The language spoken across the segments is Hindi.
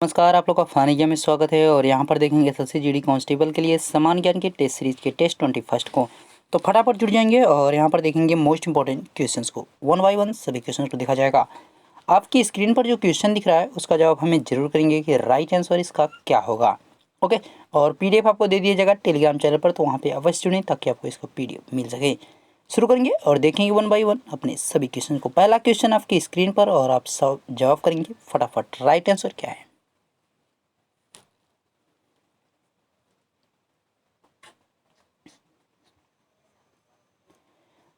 नमस्कार, आप लोग का फ़ानी गेम में स्वागत है। और यहाँ पर देखेंगे एसएससी जीडी कांस्टेबल के लिए सामान्य ज्ञान के टेस्ट सीरीज के टेस्ट 21 को। तो फटाफट जुड़ जाएंगे और यहाँ पर देखेंगे मोस्ट इंपॉर्टेंट क्वेश्चंस को वन बाय वन सभी क्वेश्चंस को देखा जाएगा। आपकी स्क्रीन पर जो क्वेश्चन दिख रहा है उसका जवाब हमें जरूर करेंगे कि राइट आंसर इसका क्या होगा। ओके, और पीडीएफ आपको दे दिया जाएगा टेलीग्राम चैनल पर, तो वहाँ पर अवश्य जुड़ें ताकि आपको इसका पीडीएफ मिल सके। शुरू करेंगे और देखेंगे वन बाय वन अपने सभी क्वेश्चन को। पहला क्वेश्चन आपकी स्क्रीन पर और आप सब जवाब करेंगे फटाफट। राइट आंसर क्या है?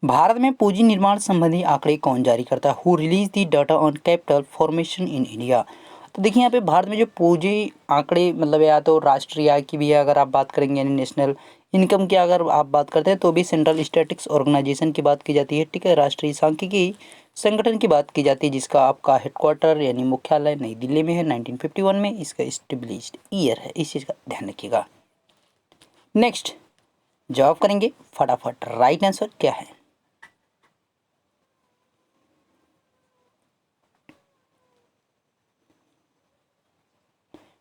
भारत में पूंजी निर्माण संबंधी आंकड़े कौन जारी करता है? Who release the data on capital formation in India? तो देखिए यहाँ पे भारत में जो पूंजी आंकड़े मतलब या तो राष्ट्रीय आय की भी है, अगर आप बात करेंगे यानी नेशनल इनकम की अगर आप बात करते हैं तो भी सेंट्रल स्टैटिस्टिक्स ऑर्गेनाइजेशन की बात की जाती है। ठीक है, राष्ट्रीय सांख्यिकी संगठन की बात की जाती है, जिसका आपका हेडक्वार्टर यानी मुख्यालय नई दिल्ली में है। 1951 में इसका स्टेब्लिश्ड ईयर है, इस चीज़ का ध्यान रखिएगा। नेक्स्ट जवाब करेंगे फटाफट। राइट आंसर क्या है?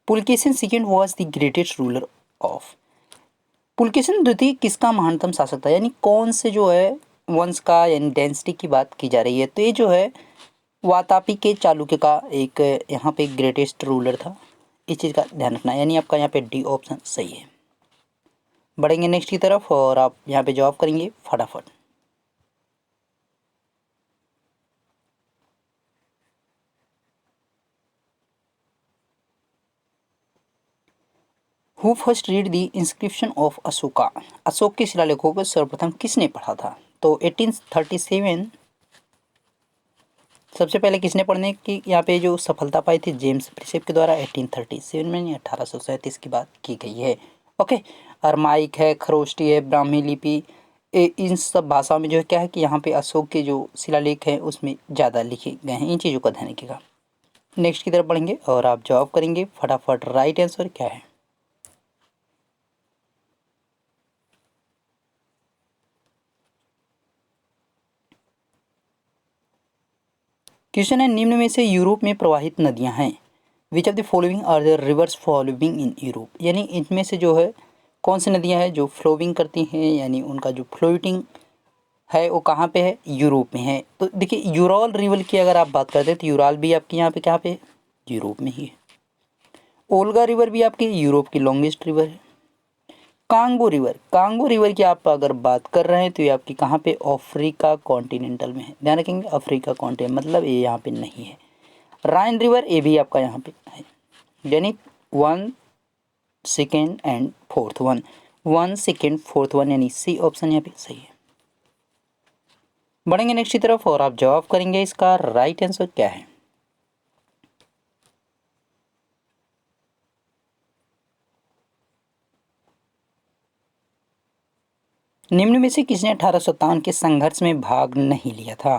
Pulakeshin second was the greatest ruler of. Pulakeshin द्वितीय किसका महानतम शासक था? यानी कौन से जो है वंश का यानी डेंसिटी की बात की जा रही है, तो ये जो है वातापी के चालुक्य का एक यहाँ पे ग्रेटेस्ट रूलर था। इस चीज़ का ध्यान रखना, यानी आपका यहाँ पे डी ऑप्शन सही है। बढ़ेंगे नेक्स्ट की तरफ और आप यहाँ पे जवाब करेंगे फटाफट। Who first read the inscription of Ashoka? Ashok के शिलालेखों को सर्वप्रथम किसने पढ़ा था? तो 1837 सबसे पहले किसने पढ़ने की यहाँ पे जो सफलता पाई थी? जेम्स प्रिसेप के द्वारा 1837 में 1837 की बात की गई है। ओके, अरमाइक है, खरोष्टी है, ब्राह्मी लिपि, इन सब भाषाओं में जो है क्या है कि यहाँ पे अशोक के जो शिलालेख हैं उसमें ज़्यादा लिखे गए हैं। इन चीज़ों का ध्यान रखिएगा। नेक्स्ट की तरफ बढ़ेंगे और आप जवाब करेंगे फटाफट। राइट आंसर क्या है? क्वेश्चन है, निम्न में से यूरोप में प्रवाहित नदियां हैं। Which of the following are the rivers flowing in Europe? यानी इनमें से जो है कौन सी नदियां हैं जो फ्लोविंग करती हैं, यानी उनका जो फ्लोटिंग है वो कहाँ पे है? यूरोप में है। तो देखिए यूरल रिवर की अगर आप बात करते हैं तो यूराल भी आपके यहाँ पे कहाँ पे है? यूरोप में ही है। ओल्गा रिवर भी आपकी यूरोप की लॉन्गेस्ट रिवर है। कांगो रिवर की आप अगर बात कर रहे हैं तो ये आपकी कहाँ पे? अफ्रीका कॉन्टिनेंटल में है। ध्यान रखेंगे, अफ्रीका कॉन्टिनेंट मतलब ये यहाँ पे नहीं है। राइन रिवर ये भी आपका यहाँ पे है, यानी 1 second and fourth one, 1 second fourth one, यानी सी ऑप्शन यहाँ पे सही है। बढ़ेंगे नेक्स्ट की तरफ और आप जवाब करेंगे इसका राइट आंसर क्या है? निम्न में से किसने 1857 के संघर्ष में भाग नहीं लिया था?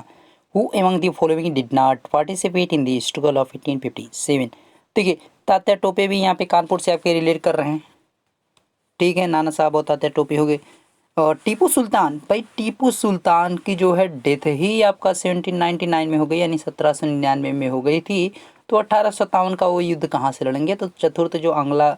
Who among the following did not participate in the struggle of 1857? देखिए तात्या टोपे भी यहाँ पे कानपुर से आपके रिलेट कर रहे हैं। ठीक है, नाना साहब और तात्या टोपे हो गए। और टीपू सुल्तान, भाई टीपू सुल्तान की जो है डेथ ही आपका 1799 में हो गई, यानी 1799 में हो गई थी। तो 1857 का वो युद्ध कहाँ से लड़ेंगे? तो चतुर्थ जो आंग्ला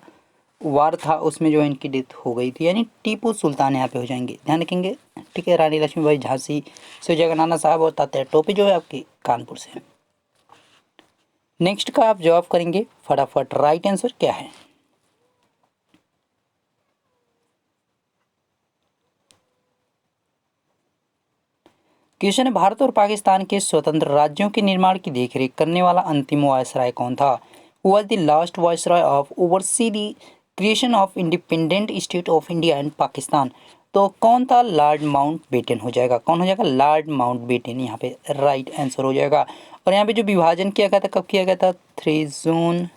वार था उसमें जो है इनकी डेथ हो गई थी, यानी टीपू सुल्तान यहाँ पे हो जाएंगे। ध्यान रखेंगे। ठीक है, रानी लक्ष्मीबाई झांसी से हो जाएगा नाना साहब, और तात्या टोपे जो है आपकी कानपुर से। नेक्स्ट का आप जवाब करेंगे फटाफट। राइट आंसर क्या है? क्वेश्चन है, भारत और पाकिस्तान के स्वतंत्र राज्यों के निर्माण की देखरेख करने वाला अंतिम वायसराय कौन था? Who was the last viceroy of oversee the creation of independent state of India and Pakistan? तो कौन था? लॉर्ड माउंट बेटन हो जाएगा। कौन हो जाएगा? लॉर्ड माउंट बेटन यहाँ पे राइट आंसर हो जाएगा। और यहाँ पे जो विभाजन किया गया था कब किया गया था? 3 जून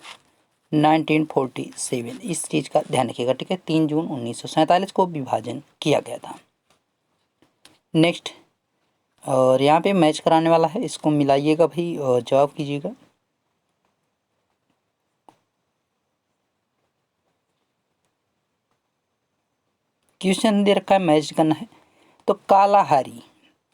1947। इस चीज़ का ध्यान रखिएगा। ठीक है, 3 जून 1947 को विभाजन किया गया था। नेक्स्ट, और यहाँ पे मैच कराने वाला है, इसको मिलाइएगा भाई और जवाब कीजिएगा। क्वेश्चन दे रखा है मैच करना है। तो कालाहारी,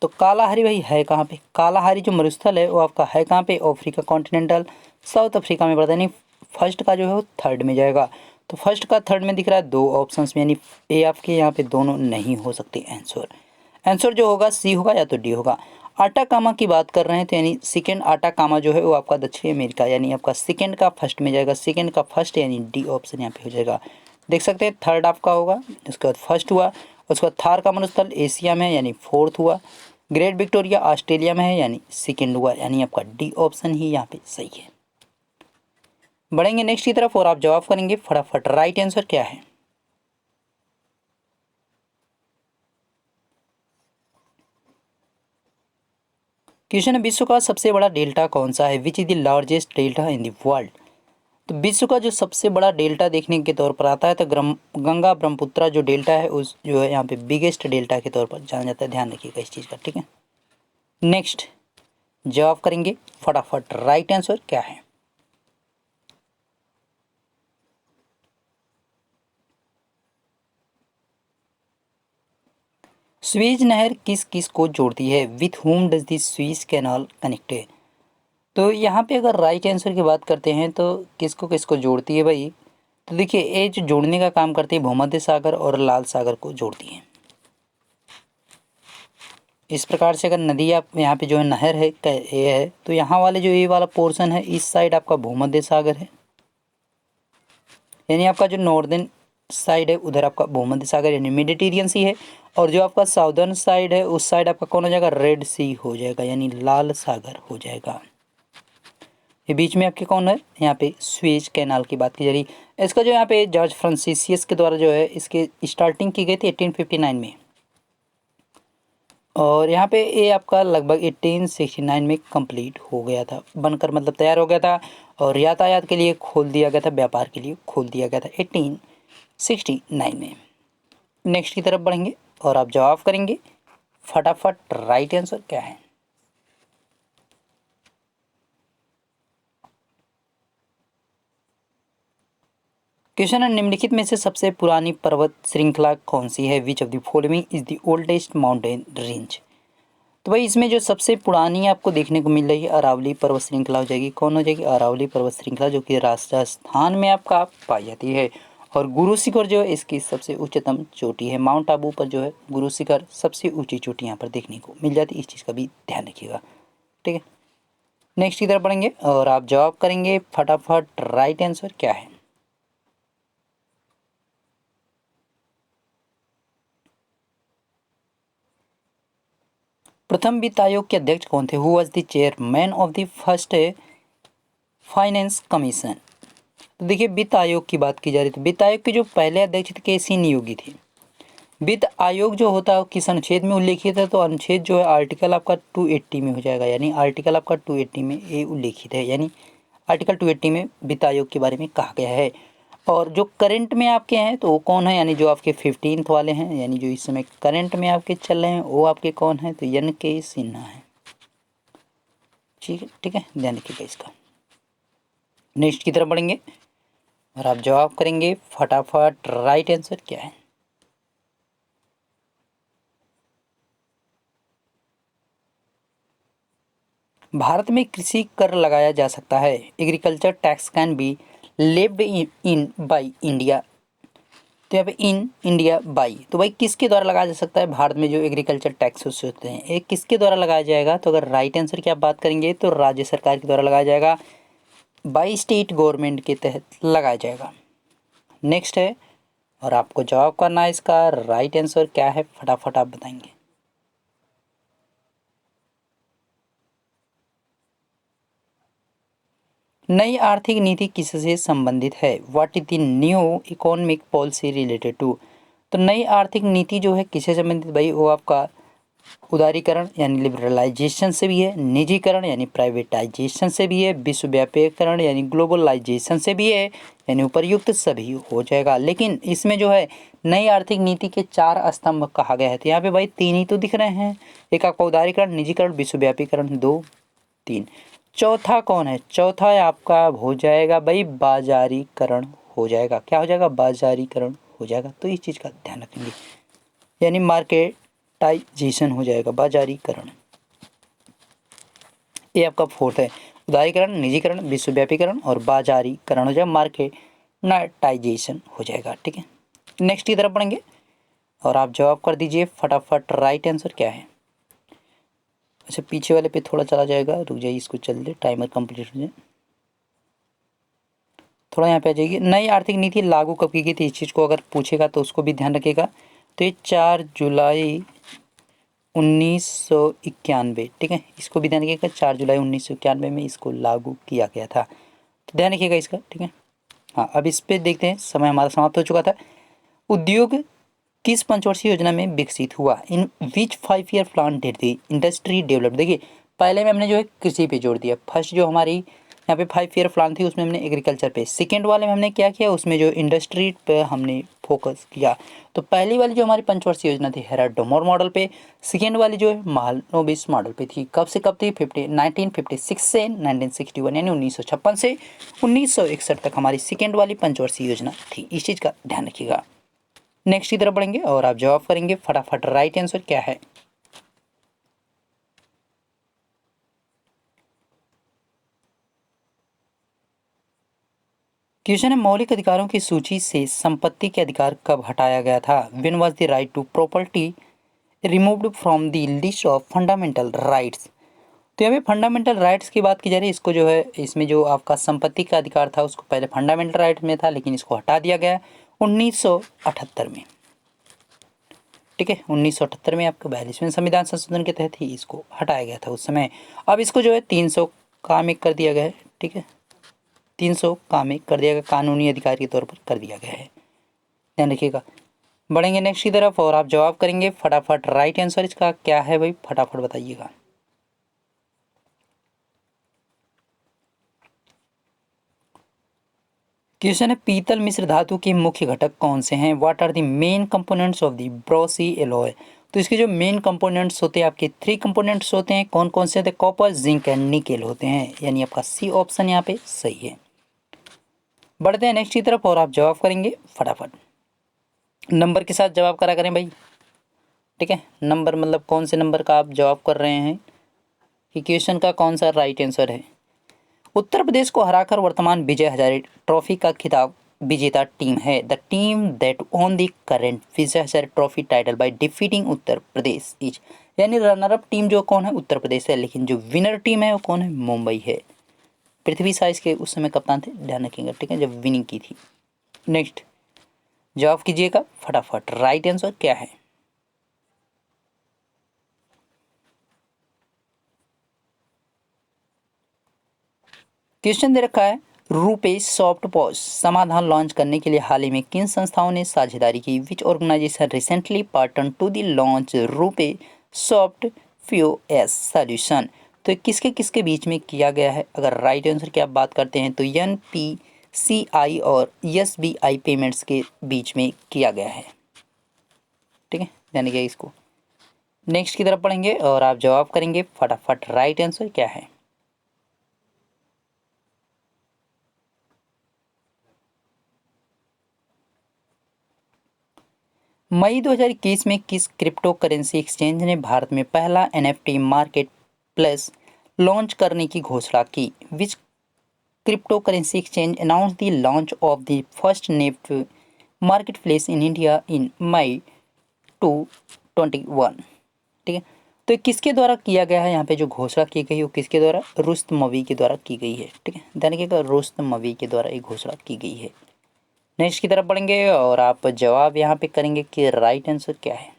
तो कालाहारी भाई है कहाँ पे? कालाहारी जो मरुस्थल है वो आपका है कहाँ पे? अफ्रीका कॉन्टिनेंटल साउथ अफ्रीका में पड़ता है, यानी फर्स्ट का जो है वो थर्ड में जाएगा। तो फर्स्ट का थर्ड में दिख रहा है दो ऑप्शंस में, यानी ए आपके यहाँ पे दोनों नहीं हो सकते आंसर। आंसर जो होगा सी होगा या तो डी होगा। आटाकामा की बात कर रहे हैं तो यानी सेकेंड आटाकामा जो है वो आपका दक्षिण अमेरिका, यानी आपका सेकेंड का फर्स्ट में जाएगा, सेकेंड का फर्स्ट यानी डी ऑप्शन यहाँ पे हो जाएगा। देख सकते हैं थर्ड आपका होगा, उसके बाद फर्स्ट हुआ, उसके बाद थार का मरुस्थल एशिया में है यानी फोर्थ हुआ, ग्रेट विक्टोरिया ऑस्ट्रेलिया में है यानी सेकेंड हुआ, यानी आपका डी ऑप्शन ही यहाँ पे सही है। बढ़ेंगे नेक्स्ट की तरफ और आप जवाब करेंगे फटाफट। राइट आंसर क्या है? क्वेश्चन है विश्व का सबसे बड़ा डेल्टा कौन सा है? Which is the largest delta in the world? तो विश्व का जो सबसे बड़ा डेल्टा देखने के तौर पर आता है तो गंगा ब्रह्मपुत्रा जो डेल्टा है उस जो है यहाँ पे बिगेस्ट डेल्टा के तौर पर जाना जाता है। ध्यान रखिएगा इस चीज़ का, ठीक है। नेक्स्ट जवाब करेंगे फटाफट। राइट आंसर क्या है? स्वेज नहर किस किस को जोड़ती है? With whom does this Suez canal connected? तो यहाँ पे अगर राइट आंसर की बात करते हैं तो किसको किसको जोड़ती है भाई? तो देखिए ये जो जोड़ने का काम करती है भूमध्य सागर और लाल सागर को जोड़ती है। इस प्रकार से अगर नदी आप यहाँ पे जो है नहर है ये है तो यहाँ वाले जो ये वाला पोर्शन है इस साइड आपका भूमध्य सागर है, यानी आपका जो नॉर्दर्न साइड है उधर आपका भूमध्य सागर यानी मेडिटेरियन सी है, और जो आपका साउदर्न साइड है उस साइड आपका कौन हो जाएगा? रेड सी हो जाएगा यानी लाल सागर हो जाएगा। ये बीच में आपके कौन है? यहाँ पे स्वेज कैनाल की बात की जा रही है। इसका जो यहाँ पे जॉर्ज फ्रांसिसियस के द्वारा जो है इसकी स्टार्टिंग की गई थी 1859 में, और यहाँ पे ये आपका लगभग 1869 में कंप्लीट हो गया था, बनकर मतलब तैयार हो गया था, और यातायात के लिए खोल दिया गया था, व्यापार के लिए खोल दिया गया था 1869 में। नेक्स्ट की तरफ बढ़ेंगे और आप जवाब करेंगे फटाफट। राइट आंसर क्या है? क्वेश्चन है निम्नलिखित में से सबसे पुरानी पर्वत श्रृंखला कौन सी है? विच of the following is the oldest mountain range? तो भाई इसमें जो सबसे पुरानी आपको देखने को मिल रही है अरावली पर्वत श्रृंखला हो जाएगी। कौन हो जाएगी? अरावली पर्वत श्रृंखला, जो कि राजस्थान में आपका पाई जाती है। और गुरु शिखर जो है इसकी सबसे उच्चतम चोटी है। माउंट आबू पर जो है गुरु शिखर सबसे ऊंची चोटी यहाँ पर देखने को मिल जाती है। इस चीज़ का भी ध्यान रखिएगा, ठीक है। नेक्स्ट की तरफ बढ़ेंगे और आप जवाब करेंगे फटाफट। राइट आंसर क्या है? प्रथम वित्त आयोग के अध्यक्ष कौन थे? Who was the chairman of the first finance commission? तो देखिए वित्त आयोग की बात की जा रही थी। वित्त आयोग के जो पहले अध्यक्ष थे के.सी. नियोगी थे। वित्त आयोग जो होता है किस अनुच्छेद में उल्लेखित है? तो अनुच्छेद जो है आर्टिकल आपका 280 में हो जाएगा, यानी आर्टिकल आपका 280 में ये उल्लेखित है, यानी आर्टिकल 280 में वित्त आयोग के बारे में कहा गया है। और जो करंट में आपके हैं तो वो कौन है? यानी जो आपके 15th वाले हैं, यानी जो इस समय करंट में आपके चल रहे हैं वो आपके कौन है? तो एन.के. सिन्हा है। ठीक है, ध्यान रखिएगा इसका। नेक्स्ट की तरफ बढ़ेंगे और आप जवाब करेंगे फटाफट। राइट आंसर क्या है? भारत में कृषि कर लगाया जा सकता है। Agriculture tax can be levied in by India. तो यहाँ पे इन इंडिया बाई, तो भाई किसके द्वारा लगाया जा सकता है? भारत में जो एग्रीकल्चर टैक्स होते हैं ये किसके द्वारा लगाया जाएगा? तो अगर राइट आंसर की आप बात करेंगे तो राज्य सरकार के द्वारा लगाया जाएगा, बाई स्टेट गवर्नमेंट के तहत लगाया जाएगा। नेक्स्ट है और आपको जवाब करना है इसका। राइट आंसर क्या है? फटाफट आप बताएंगे। नई आर्थिक नीति किससे संबंधित है? What is the new economic policy related to? तो नई आर्थिक नीति जो है किससे संबंधित भाई? वो आपका उदारीकरण यानी लिबरलाइजेशन से भी है, निजीकरण यानी प्राइवेटाइजेशन से भी है, विश्वव्यापीकरण यानी ग्लोबलाइजेशन से भी है, यानी उपर्युक्त सभी हो जाएगा। लेकिन इसमें जो है नई आर्थिक नीति के 4 स्तंभ कहा गया है। तो यहाँ पे भाई 3 ही तो दिख रहे हैं, एक आपका उदारीकरण, निजीकरण, विश्वव्यापीकरण, 2 3। चौथा कौन है? चौथा आपका हो जाएगा भाई बाजारीकरण हो जाएगा। क्या हो जाएगा? बाजारीकरण हो जाएगा। तो इस चीज़ का ध्यान रखेंगे, यानी मार्केटाइजेशन हो जाएगा, बाजारीकरण। ये आपका फोर्थ है। उदारीकरण, निजीकरण, विश्वव्यापीकरण और बाजारीकरण हो जाएगा, मार्केटाइजेशन हो जाएगा। ठीक है, नेक्स्ट की तरफ बढ़ेंगे और आप जवाब कर दीजिए फटाफट। राइट आंसर क्या है? अच्छा, पीछे वाले पे थोड़ा चला जाएगा, रुक जाइए, इसको चल दे, टाइमर कंप्लीट हो जाए। थोड़ा यहाँ पे आ जाइए। नई आर्थिक नीति लागू कब की गई थी? इस चीज़ को अगर पूछेगा तो उसको भी ध्यान रखिएगा। तो ये 4 जुलाई 1991, ठीक है, इसको भी ध्यान रखिएगा। 4 जुलाई 1991 में इसको लागू किया गया था, तो ध्यान रखिएगा इसका। ठीक है, हाँ, अब इस पे देखते हैं, समय हमारा समाप्त हो चुका था। उद्योग किस पंचवर्षीय योजना में विकसित हुआ? इन विच 5 year plan did the industry develop? देखिए, पहले में हमने जो है कृषि पे जोड़ दिया। फर्स्ट जो हमारी यहाँ पे 5 ईयर प्लान थी उसमें हमने एग्रीकल्चर पे, सेकेंड वाले में हमने क्या किया, उसमें जो इंडस्ट्री पे हमने फोकस किया। तो पहली वाली जो हमारी पंचवर्षीय योजना थी हेराडोमोर मॉडल पे, सेकेंड वाली जो है महालनोबिस मॉडल पे थी। कब से कब थी? 1956 से 1961, यानी 1956 से 1961 तक हमारी सेकेंड वाली पंचवर्षीय योजना थी। इस चीज़ का ध्यान रखिएगा। नेक्स्ट की तरफ बढ़ेंगे और आप जवाब करेंगे फटाफट। राइट आंसर क्या है? क्वेश्चन है, मौलिक अधिकारों की सूची से संपत्ति के अधिकार कब हटाया गया था? When was the right to property removed from the list of fundamental rights? तो यहाँ पे फंडामेंटल राइट्स की बात की जा रही है। इसको जो है, इसमें जो आपका संपत्ति का अधिकार था उसको पहले फंडामेंटल राइट में था, लेकिन इसको हटा दिया गया 1978 में। ठीक है, 1978 में आपका 42वें संविधान संशोधन के तहत ही इसको हटाया गया था उस समय। अब इसको जो है 300 काम एक कर दिया गया है। ठीक है, 300 काम एक कर दिया गया, कानूनी अधिकार के तौर पर कर दिया गया है, ध्यान रखिएगा। बढ़ेंगे नेक्स्ट की तरफ और आप जवाब करेंगे फटाफट। राइट आंसर इसका क्या है भाई? फटाफट बताइएगा। क्वेश्चन है, पीतल मिश्र धातु के मुख्य घटक कौन से हैं? What are the main components of the bronze alloy? तो इसके जो मेन कंपोनेंट्स होते हैं आपके 3 कंपोनेंट्स होते हैं। कौन कौन से होते हैं? कॉपर, जिंक एंड निकेल होते हैं, यानी आपका सी ऑप्शन यहाँ पे सही है। बढ़ते हैं नेक्स्ट की तरफ और आप जवाब करेंगे फटाफट। नंबर के साथ जवाब करा करें भाई। ठीक है, नंबर मतलब कौन से नंबर का आप जवाब कर रहे हैं कि क्वेश्चन का कौन सा राइट आंसर है। उत्तर प्रदेश को हराकर वर्तमान विजय हजारे ट्रॉफी का खिताब विजेता टीम है। The team that own the current Vijay Hazare trophy title by defeating Uttar Pradesh is, यानी रनर अप टीम जो कौन है? उत्तर प्रदेश है, लेकिन जो विनर टीम है वो कौन है? मुंबई है। पृथ्वी साइज के उस समय कप्तान थे, ध्यान रखिएगा। ठीक है, जब विनिंग की थी। नेक्स्ट जवाब कीजिएगा फटाफट। राइट आंसर क्या है? क्वेश्चन दे रखा है, रुपे सॉफ्ट पॉज समाधान लॉन्च करने के लिए हाल ही में किन संस्थाओं ने साझेदारी की? Which organisation recently partnered to the launch RuPay soft POS solution? तो किसके किसके बीच में किया गया है? अगर राइट आंसर की आप बात करते हैं तो एनपीसीआई और एसबीआई पेमेंट्स के बीच में किया गया है। ठीक है, ध्यान रखिएगा इसको। नेक्स्ट की तरफ पढ़ेंगे और आप जवाब करेंगे फटाफट। राइट आंसर क्या है? मई 2021 में किस क्रिप्टो करेंसी एक्सचेंज ने भारत में पहला एनएफटी मार्केट प्लेस लॉन्च करने की घोषणा की? Which crypto currency exchange announce the launch of the first NFT market place in India in May 2021? ठीक है, तो किसके द्वारा किया गया है? यहाँ पे जो घोषणा की गई है वो किसके द्वारा? रुस्तमवी के द्वारा की गई है। ठीक है, ध्यान रखिएगा, रुस्तमवी के द्वारा एक घोषणा की गई है। नेक्स्ट की तरफ बढ़ेंगे और आप जवाब यहाँ पे करेंगे कि राइट आंसर क्या है।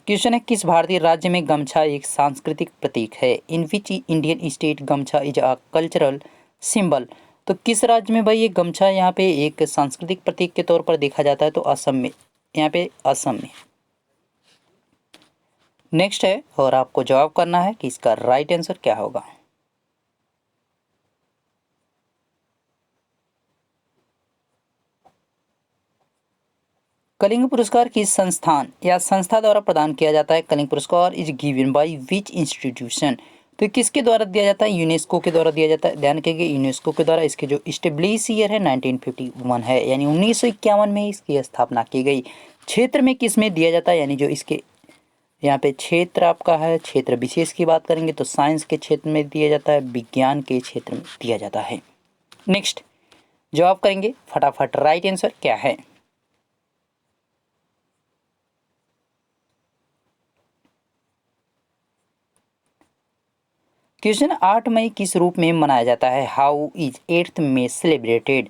क्वेश्चन है, किस भारतीय राज्य में गमछा एक सांस्कृतिक प्रतीक है? इन विच इंडियन स्टेट गमछा इज अ कल्चरल सिंबल? तो किस राज्य में भाई ये गमछा यहाँ पे एक सांस्कृतिक प्रतीक के तौर पर देखा जाता है? तो असम में, यहाँ पे असम में। नेक्स्ट है और आपको जवाब करना है कि इसका राइट आंसर क्या होगा। कलिंग पुरस्कार किस संस्थान या संस्था द्वारा प्रदान किया जाता है? कलिंग पुरस्कार is given by which institution? तो किसके द्वारा दिया जाता है? यूनेस्को के द्वारा दिया जाता है, ध्यान रखिएगा, यूनेस्को के द्वारा। इसके जो इस्टेब्लिश ईयर है 1951 है, यानी 1951 में इसकी स्थापना की गई। क्षेत्र में किस में दिया जाता है, यानी जो इसके यहाँ पे क्षेत्र आपका है, क्षेत्र विशेष की बात करेंगे तो साइंस के क्षेत्र में दिया जाता है, विज्ञान के क्षेत्र में दिया जाता है। नेक्स्ट जवाब करेंगे फटाफट, राइट आंसर क्या है। क्वेश्चन 8 मई किस रूप में मनाया जाता है, how is 8th May celebrated.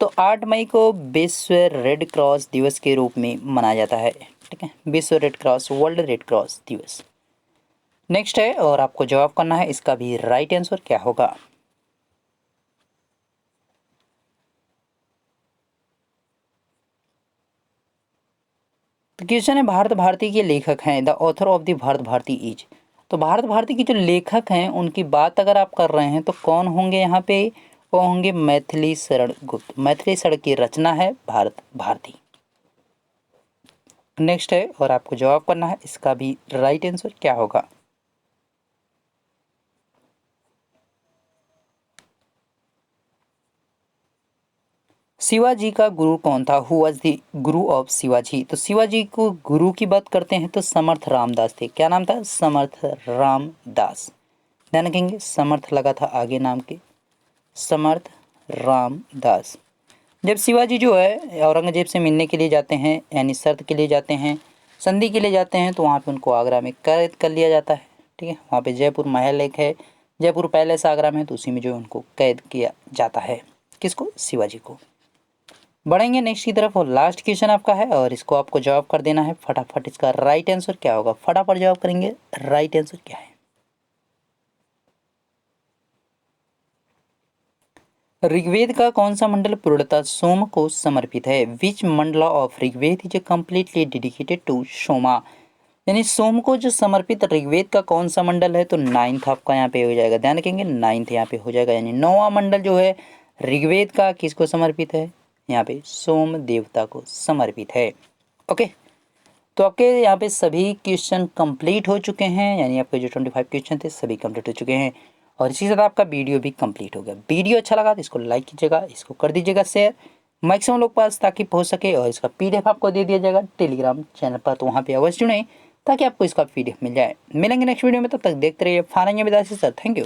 तो 8 मई को विश्व रेड क्रॉस दिवस के रूप में मनाया जाता है, ठीक है, विश्व red cross, world red cross दिवस। नेक्स्ट है और आपको जवाब करना है, इसका भी राइट आंसर क्या होगा। तो क्वेश्चन है भारत भारती के लेखक हैं, the author of the Bharat Bharati is. तो भारत भारती के जो लेखक हैं उनकी बात अगर आप कर रहे हैं तो कौन होंगे यहाँ पे, वो होंगे मैथिली शरण गुप्त। मैथिली शरण की रचना है भारत भारती। नेक्स्ट है और आपको जवाब करना है, इसका भी राइट आंसर क्या होगा। शिवाजी का गुरु कौन था, who was the Guru of Shivaji. तो शिवाजी को गुरु की बात करते हैं तो समर्थ रामदास थे। क्या नाम था, समर्थ रामदास। ध्यान रखेंगे, समर्थ लगा था आगे नाम के, समर्थ रामदास। जब शिवाजी जो है औरंगजेब से मिलने के लिए जाते हैं, यानी शर्त के लिए जाते हैं, संधि के लिए जाते हैं, तो वहाँ पे उनको आगरा में कैद कर लिया जाता है, ठीक है। वहाँ पे जयपुर महल एक है, जयपुर पैलेस आगरा में, तो उसी में जो है उनको कैद किया जाता है, किसको, शिवाजी को। बढ़ेंगे नेक्स्ट की तरफ और लास्ट क्वेश्चन आपका है और इसको आपको जवाब कर देना है फटाफट। इसका राइट आंसर क्या होगा, फटाफट जवाब करेंगे, राइट आंसर क्या है। ऋग्वेद का कौन सा मंडल पूर्णतः सोम को समर्पित है, which mandala of Rigveda is completely dedicated to Soma. यानी सोम को जो समर्पित ऋग्वेद का कौन सा मंडल है, तो 9th आपका यहाँ पे हो जाएगा। ध्यान रखेंगे 9th यहाँ पे हो जाएगा, यानी 9वां मंडल जो है ऋग्वेद का किसको समर्पित है, यहाँ पे सोम देवता को समर्पित है। ओके, तो आपके यहाँ पे सभी क्वेश्चन कंप्लीट हो चुके हैं, यानी आपके जो 25 क्वेश्चन थे सभी कंप्लीट हो चुके हैं और इसी के साथ आपका वीडियो भी कंप्लीट हो गया। वीडियो अच्छा लगा तो इसको लाइक कीजिएगा, इसको कर दीजिएगा शेयर मैक्सिमम लोग पास ताकि पहुँच सके, और इसका PDF आपको दे दिया जाएगा टेलीग्राम चैनल पर, तो वहाँ पे अवश्य जुड़ें ताकि आपको इसका PDF मिल जाए। मिलेंगे नेक्स्ट वीडियो में, तब तक देखते रहिए फारंग विदासी सर, थैंक यू।